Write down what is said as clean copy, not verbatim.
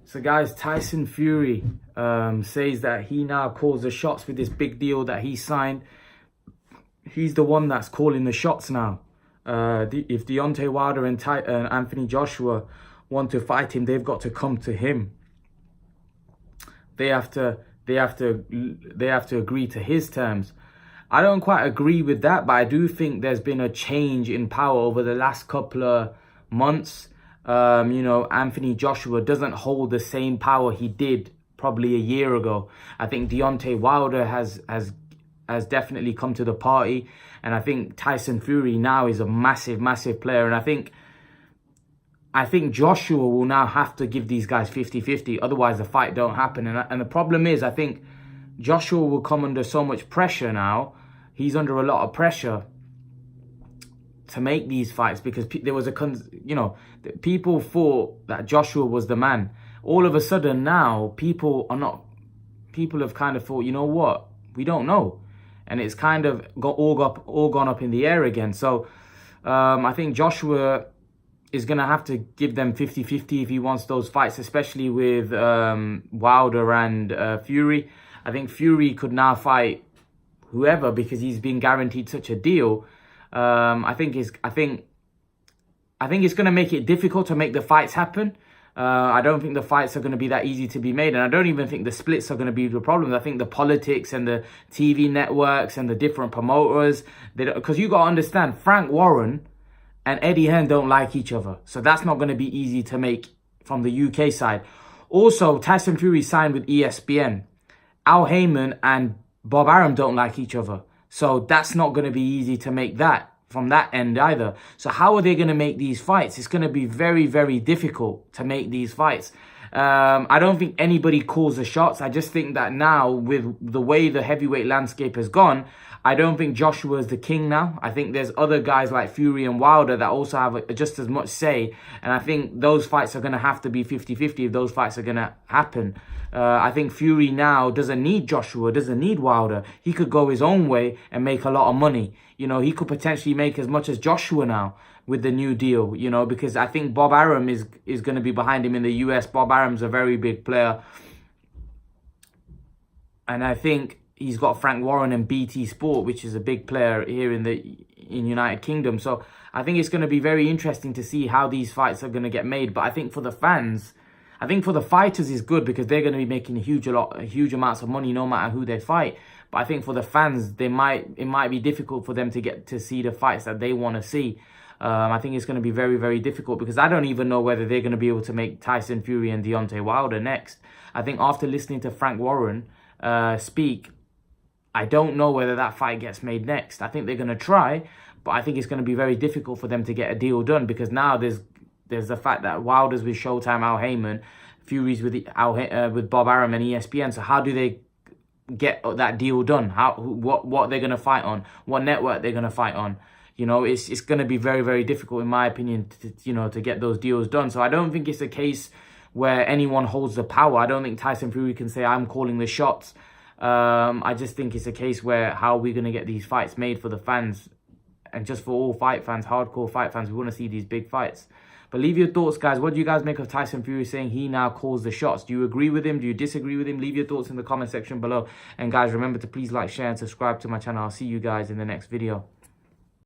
So guys, Tyson Fury says that he now calls the shots with this big deal that he signed. He's the one that's calling the shots now. If Deontay Wilder and Anthony Joshua want to fight him, they've got to come to him. They have to agree to his terms. I don't quite agree with that, but I do think there's been a change in power over the last couple of months. You know, Anthony Joshua doesn't hold the same power he did probably a year ago. I think Deontay Wilder has definitely come to the party, and I think Tyson Fury now is a massive player, and I think Joshua will now have to give these guys 50-50, otherwise the fight don't happen. And the problem is, I think Joshua will come under so much pressure now. He's under a lot of pressure to make these fights because there was people thought that Joshua was the man. All of a sudden now, people have kind of thought, you know what, we don't know. And it's kind of all gone up in the air again. So I think Joshua is going to have to give them 50-50 if he wants those fights, especially with Wilder and Fury. I think Fury could now fight whoever because he's been guaranteed such a deal. I think it's going to make it difficult to make the fights happen. I don't think the fights are going to be that easy to be made, and I don't even think the splits are going to be the problem. I think the politics and the TV networks and the different promoters, because you got to understand, Frank Warren and Eddie Hearn don't like each other, so that's not going to be easy to make from the UK side. Also, Tyson Fury signed with ESPN. Al Heyman and Bob Arum don't like each other, so that's not going to be easy to make that from that end either. So how are they going to make these fights? It's going to be very difficult to make these fights. I don't think anybody calls the shots. I just think that now, with the way the heavyweight landscape has gone, I don't think Joshua is the king now. I think there's other guys like Fury and Wilder that also have just as much say. And I think those fights are going to have to be 50-50 if those fights are going to happen. I think Fury now doesn't need Joshua, doesn't need Wilder. He could go his own way and make a lot of money. You know, he could potentially make as much as Joshua now with the new deal, you know, because I think Bob Arum is going to be behind him in the US. Bob Arum's a very big player. And I think he's got Frank Warren and BT Sport, which is a big player here in United Kingdom. So I think it's going to be very interesting to see how these fights are going to get made. But I think for the fans, I think for the fighters is good because they're going to be making huge amounts of money no matter who they fight. But I think for the fans, it might be difficult for them to get to see the fights that they want to see. I think it's going to be very difficult because I don't even know whether they're going to be able to make Tyson Fury and Deontay Wilder next. I think after listening to Frank Warren speak, I don't know whether that fight gets made next. I think they're going to try, but I think it's going to be very difficult for them to get a deal done because now there's the fact that Wilder's with Showtime, Al Heyman, Fury's with Bob Arum and ESPN. So how do they get that deal done? What they're going to fight on? What network they're going to fight on? You know, it's going to be very difficult, in my opinion, to get those deals done. So I don't think it's a case where anyone holds the power. I don't think Tyson Fury can say, I'm calling the shots. I just think it's a case where how are we going to get these fights made for the fans? And just for all fight fans, hardcore fight fans, we want to see these big fights. But leave your thoughts, guys. What do you guys make of Tyson Fury saying he now calls the shots? Do you agree with him? Do you disagree with him? Leave your thoughts in the comment section below. And guys, remember to please like, share, and subscribe to my channel. I'll see you guys in the next video.